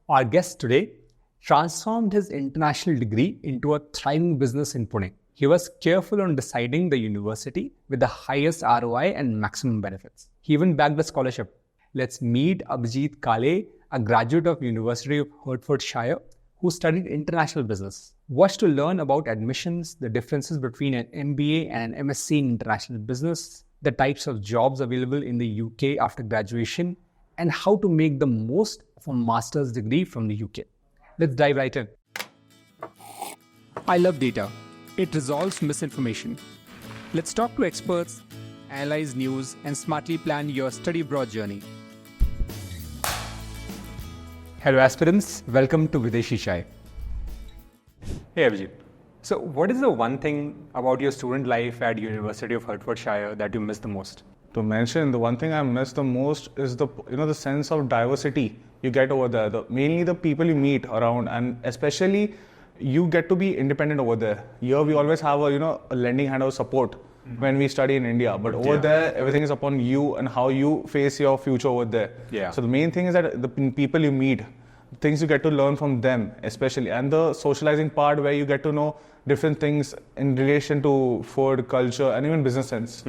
Our guest today transformed his international degree into a thriving business in Pune. He was careful on deciding the university with the highest ROI and maximum benefits. He even backed a scholarship. Let's meet Abhijeet Kale, a graduate of University of Hertfordshire, who studied international business. Watch to learn about admissions, the differences between an MBA and an MSc in international business, the types of jobs available in the UK after graduation, and how to make the most of a master's degree from the UK. Let's dive right in. I love data. It resolves misinformation. Let's talk to experts, analyze news, and smartly plan your study abroad journey. Hello aspirants, welcome to Videshi Chai. Hey Abhijeet. So what is the one thing about your student life at University of Hertfordshire that you miss the most? To mention, the one thing I miss the most is the sense of diversity you get over there. Mainly the people you meet around, and especially you get to be independent over there. Here we always have a lending hand of support when we study in India, but over there everything is upon you and how you face your future over there. Yeah. So the main thing is that the people you meet, things you get to learn from them especially, and the socializing part where you get to know different things in relation to food, culture, and even business sense.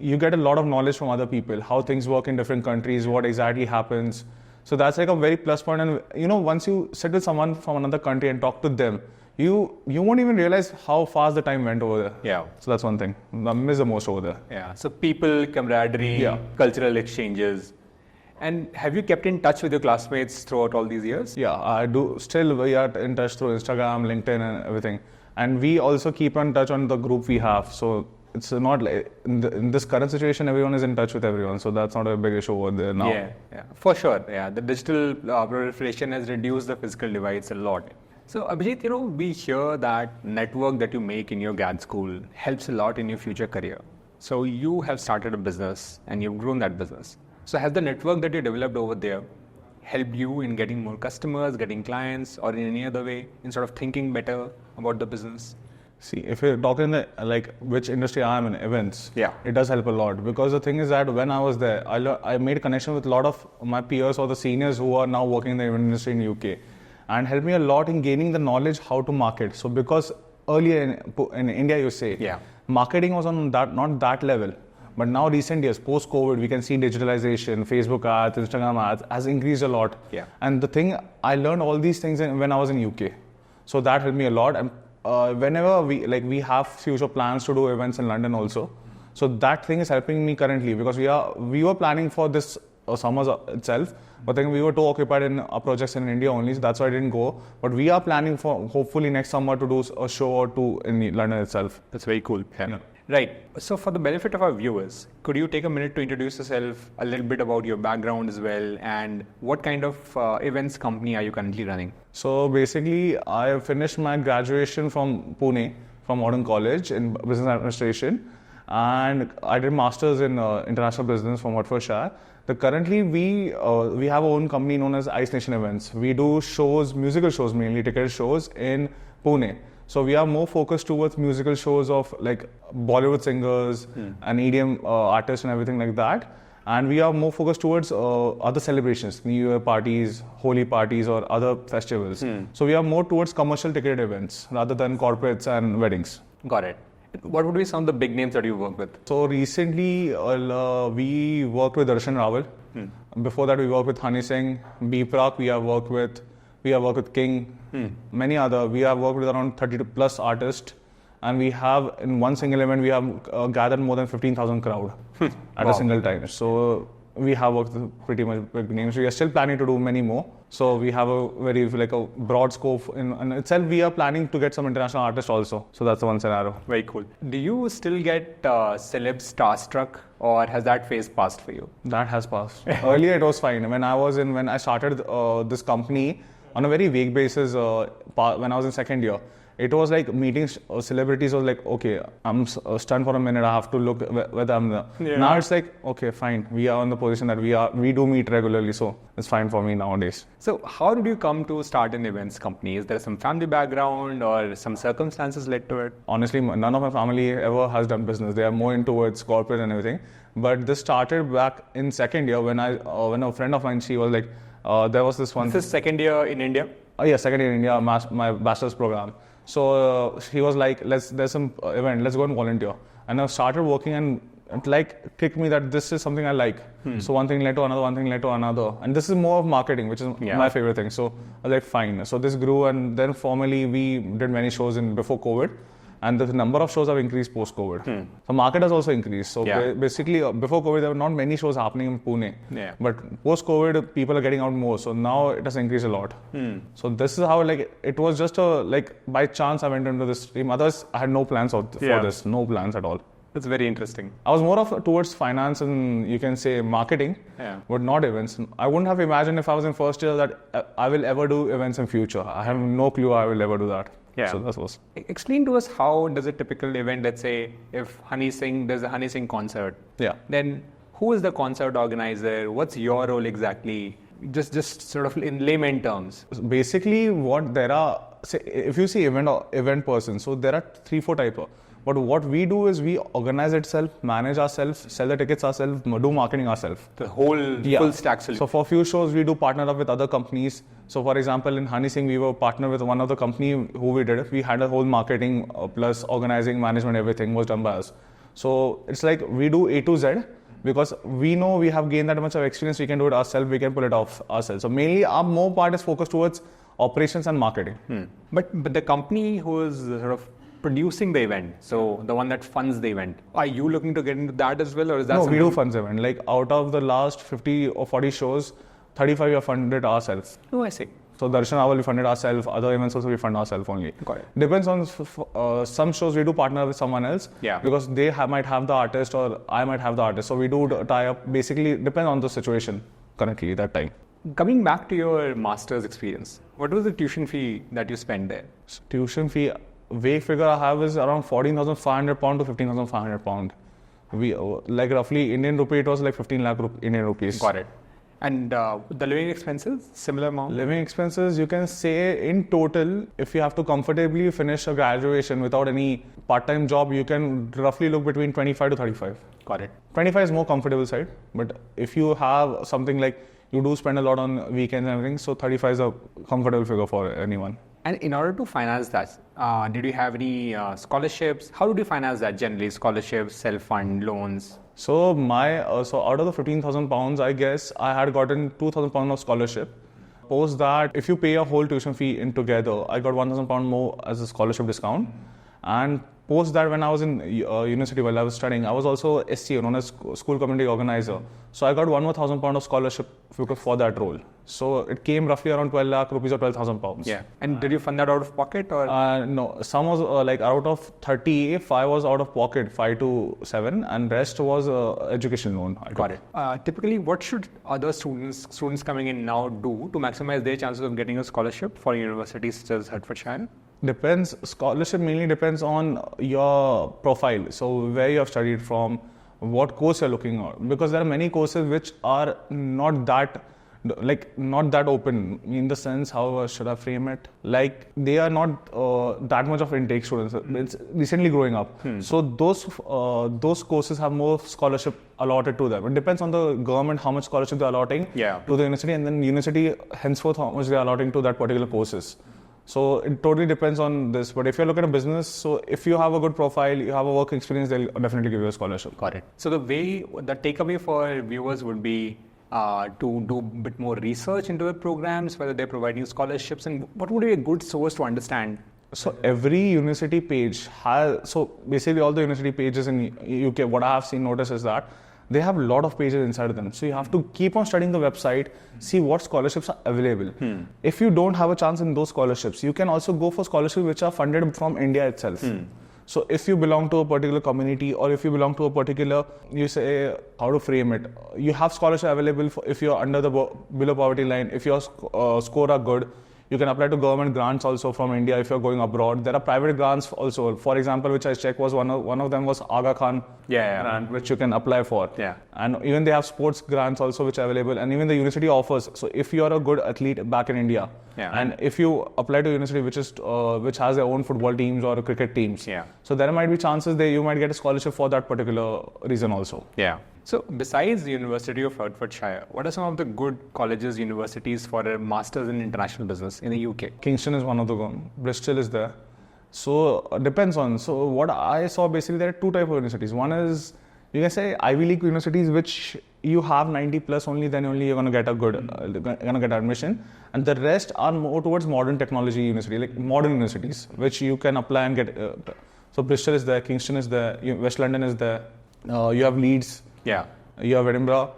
You get a lot of knowledge from other people, how things work in different countries, what exactly happens. So that's like a very plus point. And once you sit with someone from another country and talk to them, you won't even realize how fast the time went over there. Yeah. So that's one thing I miss the most over there. Yeah. So people, camaraderie, cultural exchanges. And have you kept in touch with your classmates throughout all these years? Yeah, I do. Still, we are in touch through Instagram, LinkedIn, and everything. And we also keep in touch on the group we have. So it's not like in this current situation, everyone is in touch with everyone. So that's not a big issue over there now. Yeah, for sure. Yeah, the digital proliferation has reduced the physical divides a lot. So Abhijeet, we hear that network that you make in your grad school helps a lot in your future career. So you have started a business and you've grown that business. So has the network that you developed over there helped you in getting more customers, getting clients, or in any other way in sort of thinking better about the business? See, if you're talking like which industry I am in, events, it does help a lot, because the thing is that when I was there, I made a connection with a lot of my peers or the seniors who are now working in the event industry in UK, and helped me a lot in gaining the knowledge how to market. So because earlier in India, you say, marketing was on not that level. But now recent years, post-COVID, we can see digitalization, Facebook ads, Instagram ads has increased a lot. Yeah. And the thing, I learned all these things when I was in UK. So that helped me a lot. And whenever we have future plans to do events in London also. So that thing is helping me currently, because we were planning for this summer itself, but then we were too occupied in our projects in India only, so that's why I didn't go. But we are planning for hopefully next summer to do a show or two in London itself. That's very cool. Yeah. Right. So for the benefit of our viewers, could you take a minute to introduce yourself, a little bit about your background as well, and what kind of events company are you currently running? So basically, I finished my graduation from Pune, from Modern College in Business Administration, and I did Masters in International Business from Hertfordshire. Currently, we have our own company known as Ice Nation Events. We do shows, musical shows mainly, ticket shows in Pune. So we are more focused towards musical shows of like Bollywood singers and EDM artists and everything like that. And we are more focused towards other celebrations, New Year parties, Holi parties, or other festivals. So we are more towards commercial ticketed events rather than corporates and weddings. Got it. What would be some of the big names that you work with? So recently, we worked with Darshan Rawal. Before that, we worked with Honey Singh, Praak. We have worked with King, many other. We have worked with around 32 plus artists, and we have in one single event we have gathered more than 15,000 crowd at a single time. So we have worked with pretty much big names. We are still planning to do many more. So we have a very a broad scope in itself. We are planning to get some international artists also. So that's the one scenario. Very cool. Do you still get celebs starstruck, or has that phase passed for you? That has passed. Earlier it was fine. When I started this company, on a very vague basis, when I was in second year, it was like meeting celebrities was like, okay, I'm stunned for a minute, I have to look whether I'm there. Yeah. Now it's like, okay, fine, we are in the position that we do meet regularly, so it's fine for me nowadays. So how did you come to start an events company? Is there some family background or some circumstances led to it? Honestly, none of my family ever has done business. They are more in towards corporate and everything. But this started back in second year when a friend of mine, she was like, There was this one. This is second year in India? Yeah, second year in India, my bachelor's program. So he was like, there's some event, let's go and volunteer. And I started working, and it like clicked me that this is something I like. So one thing led to another, one thing led to another. And this is more of marketing, which is my favorite thing. So I was like, fine. So this grew, and then formally we did many shows before COVID. And the number of shows have increased post-COVID. So market has also increased. So basically, before COVID, there were not many shows happening in Pune. But post-COVID, people are getting out more. So now it has increased a lot. So this is how it was just by chance I went into this stream. Otherwise, I had no plans for this. No plans at all. That's very interesting. I was more of towards finance and you can say marketing, but not events. I wouldn't have imagined if I was in first year that I will ever do events in future. I have no clue I will ever do that. So that was. Explain to us, how does a typical event, let's say if Honey Singh, there's a Honey Singh concert. Then who is the concert organizer? What's your role exactly? Just sort of in layman terms. Basically what there are, say, if you see event person, so there are 3-4 types. But what we do is we organize itself, manage ourselves, sell the tickets ourselves, do marketing ourselves. The whole full stack solution. So for a few shows, we do partner up with other companies. So for example, in Honey Singh, we were partnered with one of the company who we did it. We had a whole marketing plus organizing, management, everything was done by us. So it's like we do A to Z because we know we have gained that much of experience. We can do it ourselves. We can pull it off ourselves. So mainly our more part is focused towards operations and marketing. But the company who is sort of producing the event, so the one that funds the event, are you looking to get into that as well, or is that No, we do funds event. Like out of the last 50 or 40 shows, 35 we have funded ourselves. Oh, I see. So Darshan Aval we funded ourselves, other events also we fund ourselves only. Got it. Depends on some shows we do partner with someone else because they might have the artist or I might have the artist. So we do tie up, basically depends on the situation currently that time. Coming back to your master's experience, what was the tuition fee that you spent there? Tuition fee, vague figure I have is around 14,500 pound to 15,500 pound. We like roughly Indian rupee, it was like 15 lakh Indian rupees. Got it. And the living expenses, similar amount? Living expenses, you can say in total, if you have to comfortably finish a graduation without any part-time job, you can roughly look between 25 to 35. Got it. 25 is more comfortable side, but if you have something like you do spend a lot on weekends and everything, so 35 is a comfortable figure for anyone. And in order to finance that, did you have any scholarships? How did you finance that generally? Scholarships, self-fund, loans? So so out of the 15,000 pounds, I guess I had gotten 2,000 pounds of scholarship. Post that, if you pay a whole tuition fee in together, I got 1,000 pounds more as a scholarship discount. And post that, when I was in university while I was studying, I was also SCO, known as School Community Organizer. So I got 1,000 pounds of scholarship for that role. So it came roughly around 12 lakh rupees or 12,000 pounds. And did you fund that out of pocket or? No, some was like out of 30, 5 was out of pocket, 5 to 7, and rest was education loan. Got it. Typically, what should other students coming in now do to maximize their chances of getting a scholarship for universities such as Hertfordshire? Depends. Scholarship mainly depends on your profile. So where you have studied from, what course you're looking at. Because there are many courses which are not that open in the sense, how should I frame it? Like they are not that much of intake students. It's recently growing up. So those courses have more scholarship allotted to them. It depends on the government how much scholarship they're allotting to the university, and then university henceforth how much they're allotting to that particular courses. So it totally depends on this. But if you're looking at a business, so if you have a good profile, you have a work experience, they'll definitely give you a scholarship. Got it. So the takeaway for viewers would be to do a bit more research into the programs, whether they're providing scholarships, and what would be a good source to understand? So every university page has, so basically all the university pages in UK, what I have seen notice is that they have a lot of pages inside of them. So you have to keep on studying the website, see what scholarships are available. If you don't have a chance in those scholarships, you can also go for scholarships which are funded from India itself. So if you belong to a particular community, or if you belong to a particular, you say, how to frame it, you have scholarship available if you're under the below poverty line. If your score are good, you can apply to government grants also from India if you're going abroad. There are private grants also. For example, which I checked was one of them was Aga Khan grant, which you can apply for. And even they have sports grants also which are available, and even the university offers. So if you are a good athlete back in India, and if you apply to a university which has their own football teams or cricket teams, so there might be chances that you might get a scholarship for that particular reason also. So besides the University of Hertfordshire, what are some of the good colleges, universities for a Masters in International Business in the UK? Kingston is one of the one. Bristol is there. So depends on. So what I saw basically, there are two types of universities. One is, you can say, Ivy League universities, which you have 90 plus only, then only you're going to get a good, gonna get admission. And the rest are more towards modern technology university, like modern universities, which you can apply and get. So Bristol is there, Kingston is there, West London is there. You have Leeds. Yeah. You have Edinburgh.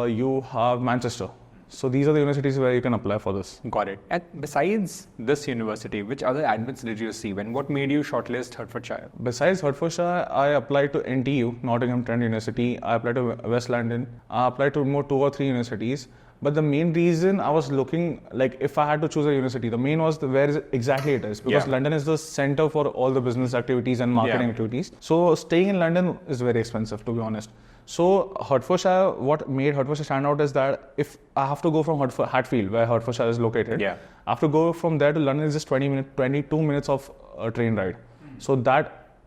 You have Manchester. So these are the universities where you can apply for this. Got it. And besides this university, which other admits did you receive and what made you shortlist Hertfordshire? Besides Hertfordshire, I applied to NTU, Nottingham Trent University. I applied to West London. I applied to more 2 or 3 universities. But the main reason I was looking, like if I had to choose a university, the main was where exactly it is. Because London is the center for all the business activities and marketing activities. So staying in London is very expensive, to be honest. So Hertfordshire, what made Hertfordshire stand out is that if I have to go from Hatfield, where Hertfordshire is located, I have to go from there to London is just 22 minutes of a train ride.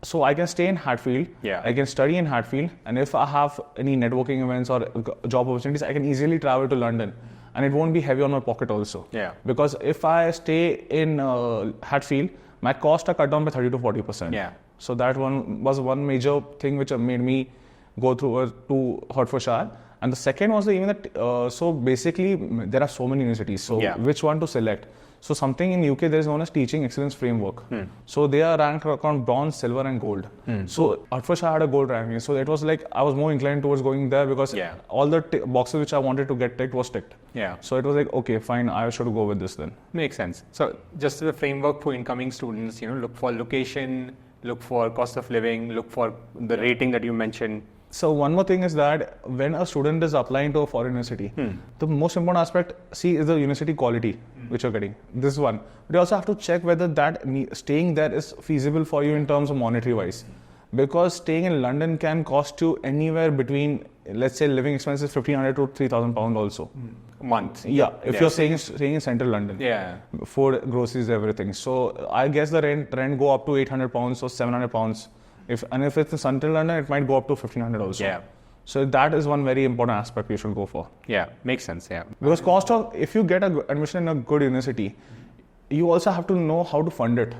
So I can stay in Hatfield, I can study in Hatfield, and if I have any networking events or job opportunities, I can easily travel to London. And it won't be heavy on my pocket also. Because if I stay in Hatfield, my costs are cut down by 30 to 40%. So that one was one major thing which made me go through to Hertfordshire. And the second was even that, so basically there are so many universities, so which one to select? So something in UK there is known as Teaching Excellence Framework. So they are ranked around bronze, silver and gold. So Hertfordshire had a gold ranking. So it was like, I was more inclined towards going there because all the boxes which I wanted to get ticked was ticked. So it was like, okay, fine, I should go with this then. Makes sense. So just as a framework for incoming students, look for location, look for cost of living, look for the rating that you mentioned. So one more thing is that when a student is applying to a foreign university, the most important aspect, is the university quality which you're getting. This is one. But you also have to check whether that staying there is feasible for you in terms of monetary wise. Because staying in London can cost you anywhere between, let's say, living expenses 1,500 to 3,000 pounds also. A month. If you're staying in central London. Food, groceries, everything. So I guess the rent go up to 800 pounds or 700 pounds. If it's in central London, it might go up to 1,500 also. So that is one very important aspect you should go for. Makes sense. Because if you get admission in a good university, you also have to know how to fund it.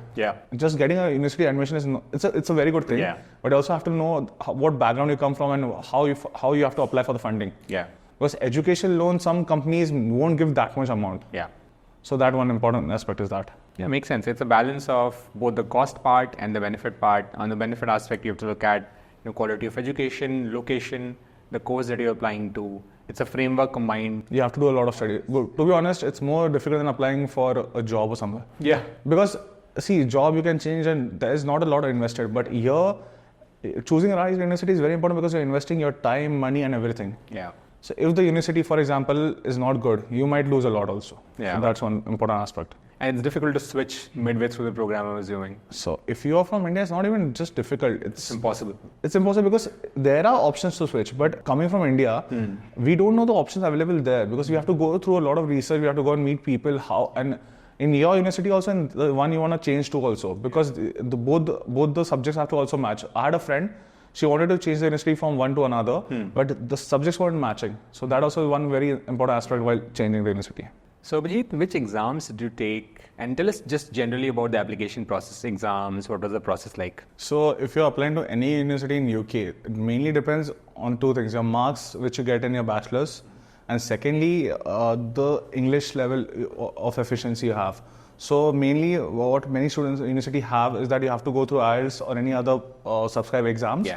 Just getting a university admission it's a very good thing. But you also have to know what background you come from and how you have to apply for the funding. Because education loan, some companies won't give that much amount. So that one important aspect is that. Makes sense. It's a balance of both the cost part and the benefit part. On the benefit aspect, you have to look at quality of education, location, the course that you're applying to. It's a framework combined. You have to do a lot of study. To be honest, it's more difficult than applying for a job or somewhere. Because, job you can change and there is not a lot invested. But here, choosing a right university is very important because you're investing your time, money and everything. So if the university, for example, is not good, you might lose a lot also. So that's one important aspect. And it's difficult to switch midway through the program, I'm assuming. So if you are from India, it's not even just difficult. It's impossible. It's impossible because there are options to switch. But coming from India, we don't know the options available there because we have to go through a lot of research. We have to go and meet people. And in your university also, and the one you want to change to also, because both the subjects have to also match. I had a friend. She wanted to change the university from one to another, but the subjects weren't matching. So that also is one very important aspect while changing the university. So Abhijeet, which exams did you take? And tell us just generally about the application process, exams, what was the process like? So if you're applying to any university in UK, it mainly depends on two things. Your marks, which you get in your bachelor's, and secondly, the English level of efficiency you have. So mainly what many students in university have is that you have to go through IELTS or any other subscribe exams.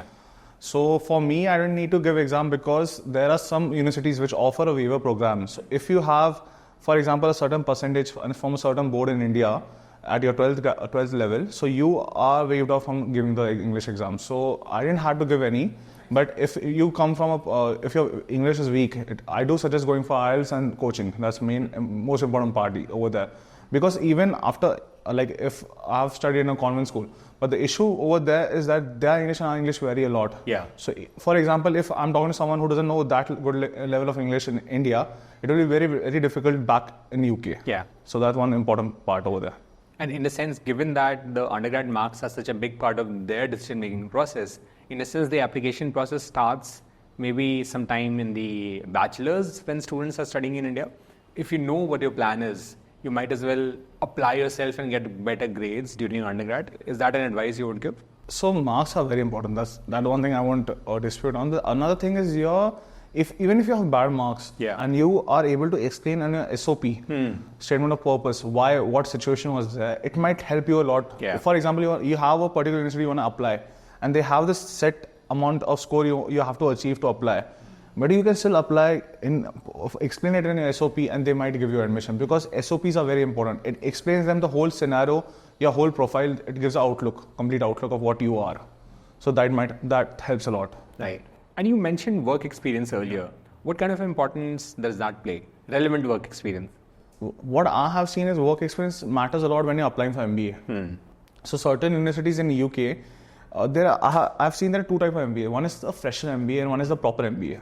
So for me, I don't need to give exam because there are some universities which offer a waiver program. So if you have, for example, a certain percentage from a certain board in India at your 12th level, so you are waived off from giving the English exam. So I didn't have to give any. But if you come from if your English is weak, I do suggest going for IELTS and coaching. That's most important part over there. Because even after, if I've studied in a convent school, but the issue over there is that their English and our English vary a lot. So, for example, if I'm talking to someone who doesn't know that good level of English in India, it will be very, very difficult back in UK. So that's one important part over there. And in a sense, given that the undergrad marks are such a big part of their decision-making process, in a sense, the application process starts maybe sometime in the bachelor's when students are studying in India, if you know what your plan is, you might as well apply yourself and get better grades during undergrad. Is that an advice you would give? So marks are very important. That's one thing I won't dispute on. Another thing is even if you have bad marks and you are able to explain in a SOP, statement of purpose, what situation was there, it might help you a lot. Yeah. For example, you have a particular university you want to apply and they have this set amount of score you have to achieve to apply. But you can still apply, explain it in your SOP and they might give you admission because SOPs are very important. It explains them the whole scenario, your whole profile, it gives an complete outlook of what you are. So that helps a lot. Right. And you mentioned work experience earlier. What kind of importance does that play? Relevant work experience. What I have seen is work experience matters a lot when you're applying for MBA. So certain universities in the UK, I've seen there are two types of MBA. One is the fresher MBA and one is the proper MBA.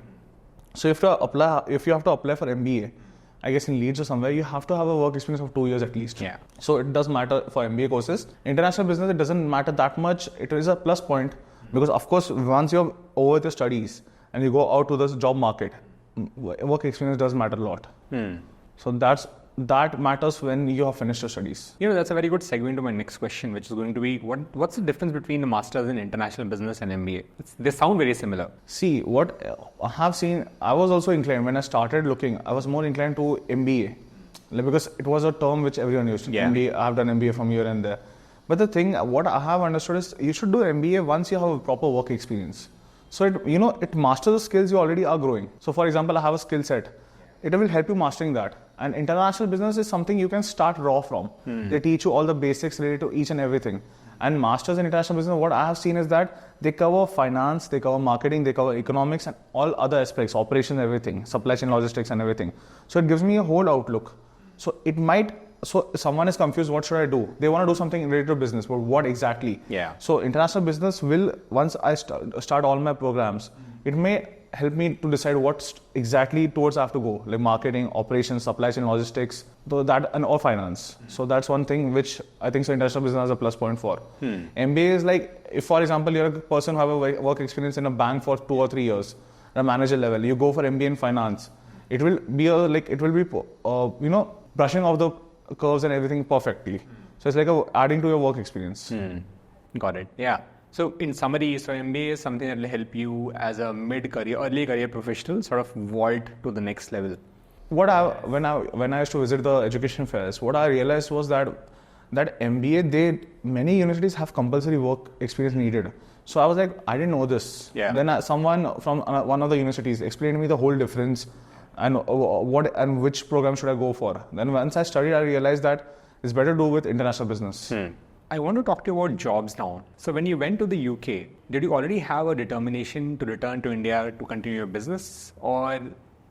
So if you have to apply for MBA, I guess in Leeds or somewhere, you have to have a work experience of 2 years at least. Yeah. So it does matter for MBA courses. International business, it doesn't matter that much. It is a plus point because of course, once you're over with your studies and you go out to the job market, work experience does matter a lot. So that matters when you have finished your studies. That's a very good segue into my next question, which is going to be, what's the difference between a master's in international business and MBA? They sound very similar. See, what I have seen, I was also inclined, when I started looking, I was more inclined to MBA. Because it was a term which everyone used. Yeah. MBA, I have done MBA from here and there. But the thing, what I have understood is, you should do MBA once you have a proper work experience. So it masters the skills you already are growing. So for example, I have a skill set. It will help you mastering that. And international business is something you can start raw from. They teach you all the basics related to each and everything. And masters in international business, what I have seen is that they cover finance, they cover marketing, they cover economics and all other aspects, operations, everything, supply chain logistics and everything. So it gives me a whole outlook. So if someone is confused, what should I do? They want to do something related to business, but what exactly? Yeah. So international business will, once I start all my programs, it may help me to decide what exactly towards I have to go, like marketing, operations, supply chain, logistics, or finance. So that's one thing which I think international business has a plus point for. MBA is like, if for example you're a person who have a work experience in a bank for 2 or 3 years, at a manager level, you go for MBA in finance. It will be brushing off the curves and everything perfectly. So it's like adding to your work experience. Got it. Yeah. So in summary, MBA is something that will help you as a mid-career, early career professional sort of vault to the next level. When I used to visit the education fairs, what I realized was that MBA, many universities have compulsory work experience needed. So I was like, I didn't know this. Yeah. Then someone from one of the universities explained to me the whole difference and which program should I go for. Then once I studied, I realized that it's better to do with international business. I want to talk to you about jobs now. So when you went to the UK, did you already have a determination to return to India to continue your business? Or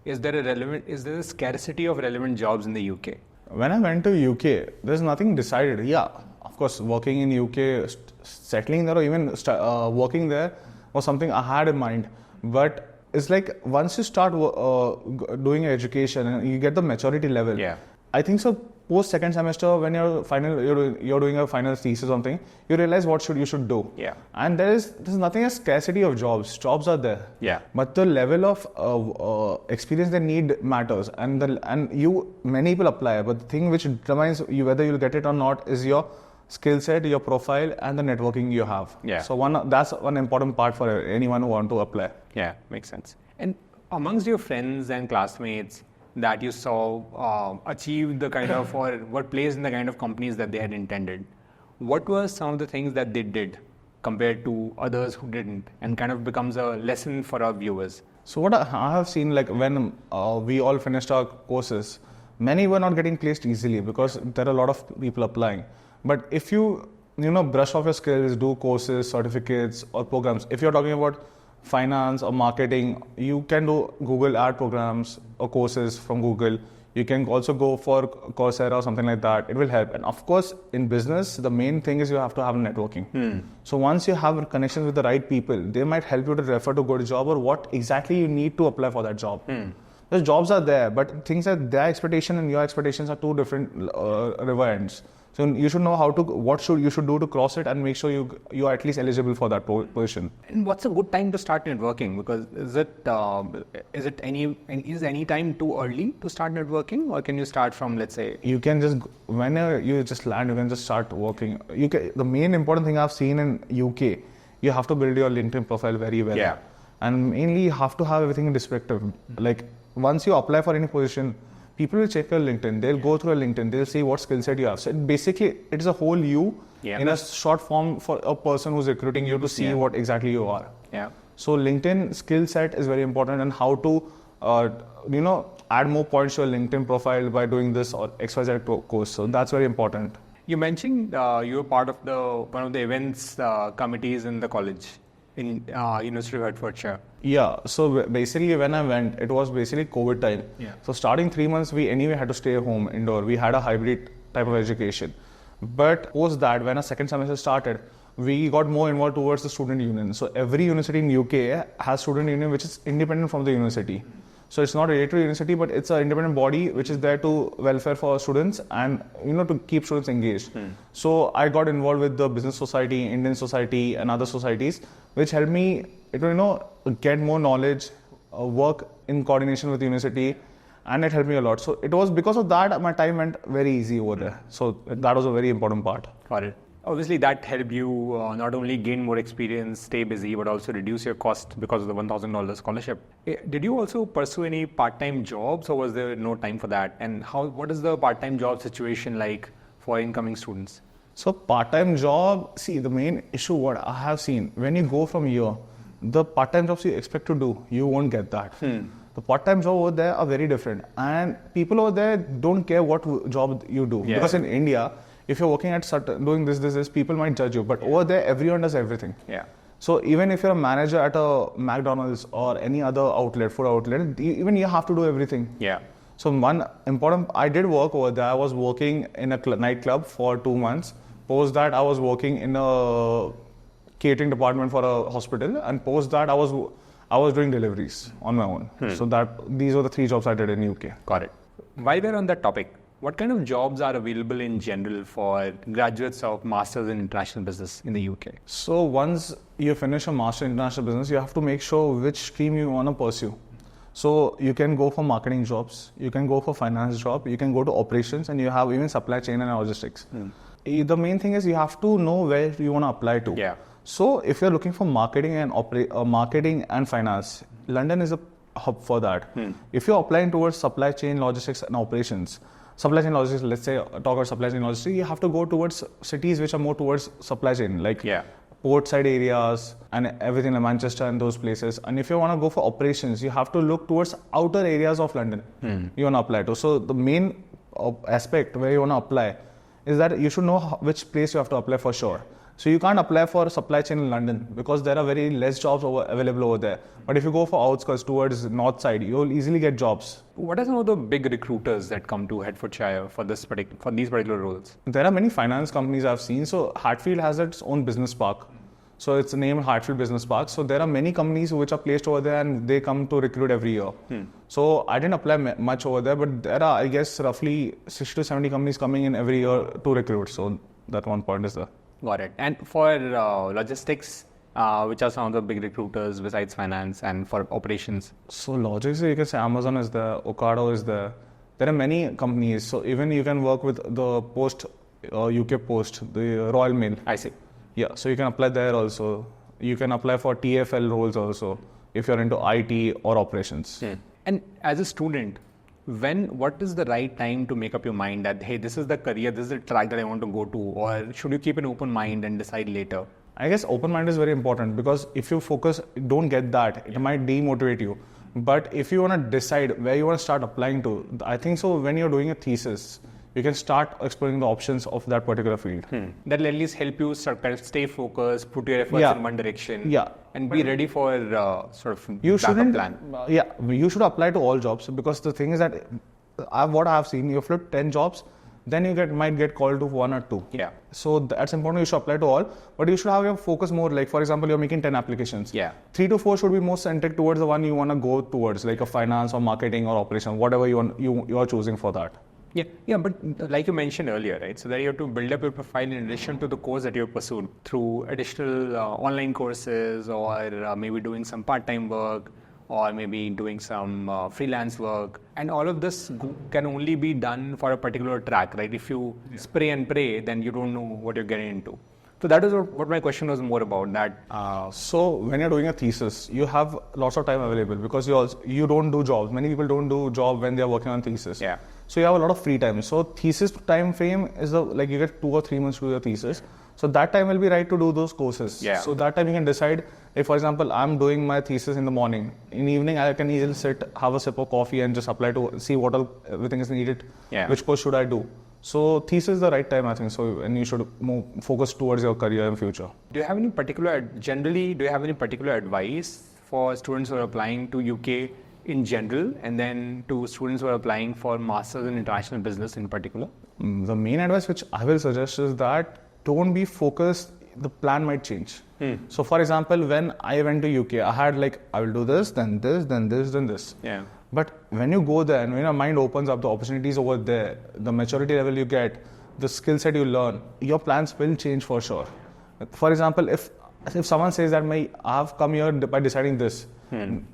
is there a scarcity of relevant jobs in the UK? When I went to UK, there's nothing decided. Yeah, of course, working in UK, settling there or even working there was something I had in mind. But it's like once you start doing your education and you get the maturity level, I think so. Post second semester, when you're doing a final thesis or something, you realize what you should do. Yeah. And there's nothing as scarcity of jobs. Jobs are there. Yeah. But the level of experience they need matters, many people apply. But the thing which determines you whether you'll get it or not is your skill set, your profile, and the networking you have. Yeah. So that's one important part for anyone who want to apply. Yeah, makes sense. And amongst your friends and classmates that you saw achieve the kind of, or were placed in the kind of companies that they had intended, what were some of the things that they did compared to others who didn't, and kind of becomes a lesson for our viewers? So what I have seen, like when we all finished our courses, many were not getting placed easily because there are a lot of people applying. But if you brush off your skills, do courses, certificates or programs, if you're talking about finance or marketing, you can do Google ad programs or courses from Google. You can also go for Coursera or something like that. It will help. And of course, in business, the main thing is you have to have networking. So once you have connections with the right people, they might help you to refer to a good job or what exactly you need to apply for that job. The jobs are there, but things like their expectation and your expectations are two different river ends. So you should know you should do to cross it and make sure you are at least eligible for that position. And what's a good time to start networking? Because is any time too early to start networking, or can you start from, let's say, you can just whenever you just land, you can just start working. The main important thing I've seen in UK, you have to build your LinkedIn profile very well. Yeah. And mainly you have to have everything in perspective. Like once you apply for any position, people will check your LinkedIn. They'll go through your LinkedIn. They'll see what skill set you have. So basically, it is a whole you in a short form for a person who's recruiting you to see what exactly you are. Yeah. So LinkedIn skill set is very important, and how to add more points to your LinkedIn profile by doing this or XYZ course. So that's very important. You mentioned you were part of one of the events committees in the college in University of Hertfordshire. Yeah, so basically when I went, it was basically COVID time. Yeah. So starting 3 months, we anyway had to stay home indoor. We had a hybrid type of education. But post that, when our second semester started, we got more involved towards the student union. So every university in UK has student union which is independent from the university. So it's not related to university, but it's an independent body which is there to welfare for students and to keep students engaged. So I got involved with the business society, Indian society, and other societies, which helped me get more knowledge, work in coordination with the university, and it helped me a lot. So it was because of that my time went very easy over there. So that was a very important part. Got it. Obviously, that helped you not only gain more experience, stay busy, but also reduce your cost because of the $1,000 scholarship. Did you also pursue any part-time jobs, or was there no time for that? And what is the part-time job situation like for incoming students? So part-time job, see, the main issue what I have seen, when you go from here, the part-time jobs you expect to do, you won't get that. The part-time job over there are very different, and people over there don't care what job you do. Because in India, if you're working at doing this, people might judge you. But over there, everyone does everything. Yeah. So even if you're a manager at a McDonald's or any other food outlet, even you have to do everything. Yeah. So I did work over there. I was working in a nightclub for 2 months. Post that, I was working in a catering department for a hospital, and post that, I was doing deliveries on my own. So these were the 3 jobs I did in UK. Got it. While we're on that topic, what kind of jobs are available in general for graduates of Masters in International Business in the UK? So once you finish a Master in International Business, you have to make sure which stream you want to pursue. So you can go for marketing jobs, you can go for finance job, you can go to operations, and you have even supply chain and logistics. The main thing is you have to know where you want to apply to. Yeah. So if you're looking for marketing and finance, London is a hub for that. If you're applying towards supply chain, logistics and operations, let's say talk about supply chain logistics, you have to go towards cities which are more towards supply chain, like port side areas and everything like Manchester and those places. And if you want to go for operations, you have to look towards outer areas of London you want to apply to. So the main aspect where you want to apply is that you should know which place you have to apply for sure. So you can't apply for supply chain in London because there are very less jobs available over there. But if you go for outskirts towards north side, you'll easily get jobs. What are some of the big recruiters that come to Hertfordshire for these particular roles? There are many finance companies I've seen. So Hatfield has its own business park. So it's named Hatfield Business Park. So there are many companies which are placed over there, and they come to recruit every year. So I didn't apply much over there, but there are, I guess, roughly 60 to 70 companies coming in every year to recruit. So that one point is there. Got it. And for logistics, which are some of the big recruiters besides finance, and for operations? So logistics, you can say Amazon is there, Ocado is there. There are many companies. So even you can work with the Post, UK Post, the Royal Mail. I see. Yeah, so you can apply there also. You can apply for TFL roles also if you're into IT or operations. And as a student, what is the right time to make up your mind that, hey, this is the career, this is the track that I want to go to, or should you keep an open mind and decide later? I guess open mind is very important, because if you don't get that, it might demotivate you. But if you want to decide where you want to start applying to, I think so when you're doing a thesis, you can start exploring the options of that particular field. That will at least help you stay focused, put your efforts in one direction, and be ready for backup plan. You should apply to all jobs, because the thing is that what I have seen, you flip 10 jobs, then you might get called to 1 or 2. Yeah. So that's important. You should apply to all, but you should have your focus more. Like for example, you're making 10 applications. Yeah. 3 to 4 should be more centric towards the one you want to go towards, like a finance or marketing or operation, whatever you are choosing for that. Yeah, but like you mentioned earlier, right? So that you have to build up your profile in addition to the course that you've pursued through additional online courses, or maybe doing some part-time work, or maybe doing some freelance work. And all of this can only be done for a particular track, right? If you spray and pray, then you don't know what you're getting into. So that is what my question was more about. That. So when you're doing a thesis, you have lots of time available because you don't do jobs. Many people don't do job when they're working on thesis. Yeah. So you have a lot of free time. So thesis time frame is like you get 2 or 3 months to do your thesis. So that time will be right to do those courses. Yeah. So that time you can decide, if for example, I'm doing my thesis in the morning. In the evening, I can easily sit, have a sip of coffee and just apply to see what everything is needed. Yeah. Which course should I do? So thesis is the right time, I think. So, and you should focus towards your career in future. Do you have any particular advice for students who are applying to UK in general, and then to students who are applying for masters in international business in particular? The main advice which I will suggest is that don't be focused. The plan might change. So, for example, when I went to UK, I had like, I will do this, then this, then this, then this. Yeah. But when you go there and when your mind opens up, the opportunities over there, the maturity level you get, the skill set you learn, your plans will change for sure. For example, if someone says that I've come here by deciding this,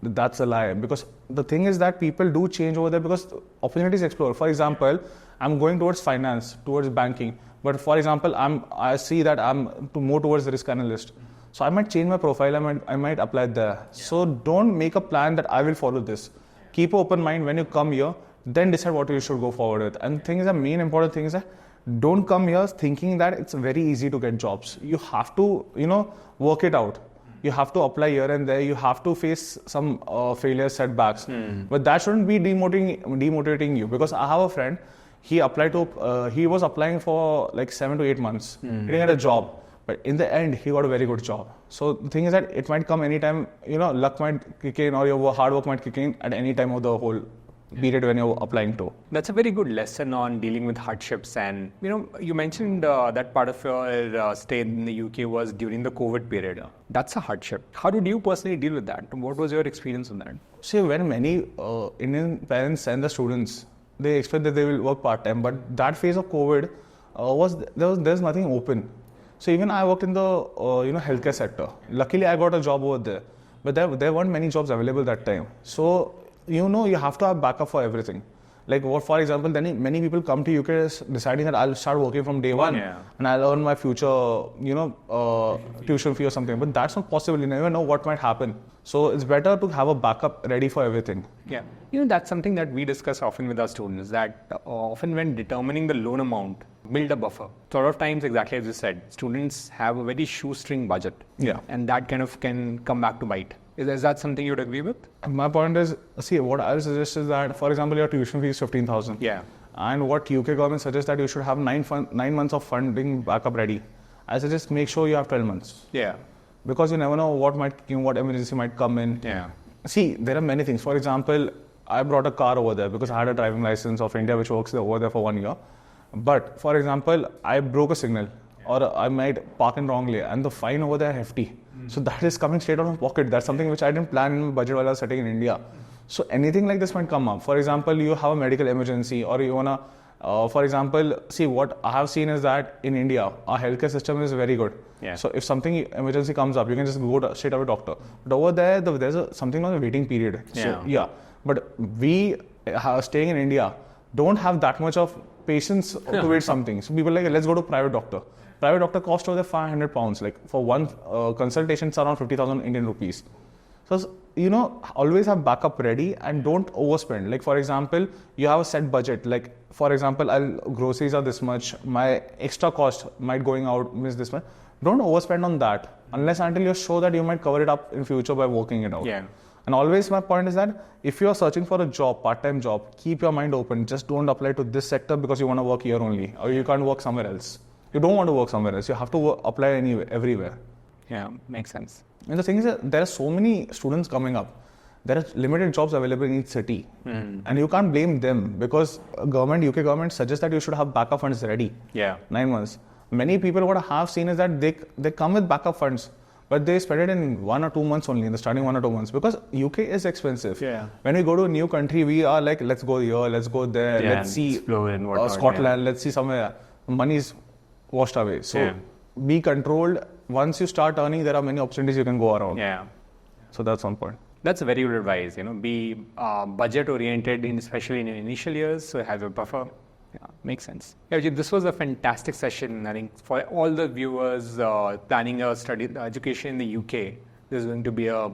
that's a lie. Because the thing is that people do change over there because opportunities explore. For example, I'm going towards finance, towards banking. But for example, I see that I'm more towards the risk analyst. So I might change my profile, I might apply there. Yeah. So don't make a plan that I will follow this. Keep an open mind when you come here, then decide what you should go forward with. And the thing is, the main important thing is that don't come here thinking that it's very easy to get jobs. You have to, work it out. You have to apply here and there. You have to face some failures, setbacks. But that shouldn't be demotivating you. Because I have a friend, he was applying for like 7 to 8 months. He didn't get a job. But in the end, he got a very good job. So the thing is that it might come anytime, luck might kick in or your hard work might kick in at any time of the whole period when you're applying to. That's a very good lesson on dealing with hardships. And, you mentioned that part of your stay in the UK was during the COVID period. That's a hardship. How did you personally deal with that? What was your experience on that? See, when many Indian parents send the students, they expect that they will work part-time. But that phase of COVID, there's nothing open. So even I worked in the healthcare sector. Luckily, I got a job over there, but there weren't many jobs available that time. So you have to have backup for everything. Like for example, then many people come to UK deciding that I'll start working from day one and I'll earn my future tuition fee or something. But that's not possible. You never know what might happen. So it's better to have a backup ready for everything. Yeah, that's something that we discuss often with our students. That often when determining the loan amount, build a buffer. So a lot of times, exactly as you said, students have a very shoestring budget. Yeah. And that kind of can come back to bite. Is that something you'd agree with? My point is, what I'll suggest is that, for example, your tuition fee is 15,000. Yeah. And what UK government suggests that you should have 9 months of funding backup ready. I suggest make sure you have 12 months. Yeah. Because you never know what emergency might come in. Yeah. See, there are many things. For example, I brought a car over there because I had a driving license of India which works over there for 1 year. But for example, I broke a signal or I might park in wrongly and the fine over there is hefty. So that is coming straight out of my pocket. That's something which I didn't plan in my budget while I was sitting in India. So anything like this might come up. For example, you have a medical emergency or you wanna, for example, see what I have seen is that in India, our healthcare system is very good. Yeah. So if something emergency comes up, you can just go straight to a doctor. But over there, there's something called a waiting period. So yeah, but we staying in India don't have that much of patience to wait something. So people are like, let's go to private doctor. Private doctor cost over there £500. Like for one consultation, it's around 50,000 Indian rupees. So, always have backup ready and don't overspend. Like for example, you have a set budget. Like for example, groceries are this much. My extra cost might going out miss this much. Don't overspend on that unless until you're sure that you might cover it up in future by working it out. Yeah. And always my point is that if you are searching for a job, part-time job, keep your mind open. Just don't apply to this sector because you want to work here only or you can't work somewhere else. You don't want to work somewhere else. You have to apply everywhere. Yeah, makes sense. And the thing is that there are so many students coming up there are limited jobs available in each city. And you can't blame them because UK government suggests that you should have backup funds ready. 9 months. Many people what I have seen is that they come with backup funds, but they spend it in 1 or 2 months only, in the starting 1 or 2 months, because UK is expensive. When we go to a new country, we are like, let's go here, let's go there, let's see Scotland, let's see somewhere. Money is washed away. So be controlled. Once you start earning, there are many opportunities you can go around. So that's one point. That's a very good advice. Be budget oriented, especially in your initial years. So have a buffer. Yeah, makes sense. Yeah, Abhijeet, this was a fantastic session. I think for all the viewers planning a study education in the UK, there's going to be a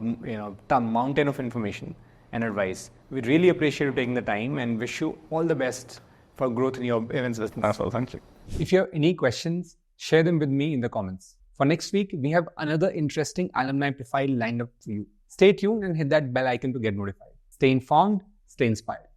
mountain of information and advice. We really appreciate you taking the time and wish you all the best for growth in your events business. That's all. Thank you. If you have any questions, share them with me in the comments. For next week, we have another interesting alumni profile lined up for you. Stay tuned and hit that bell icon to get notified. Stay informed, stay inspired.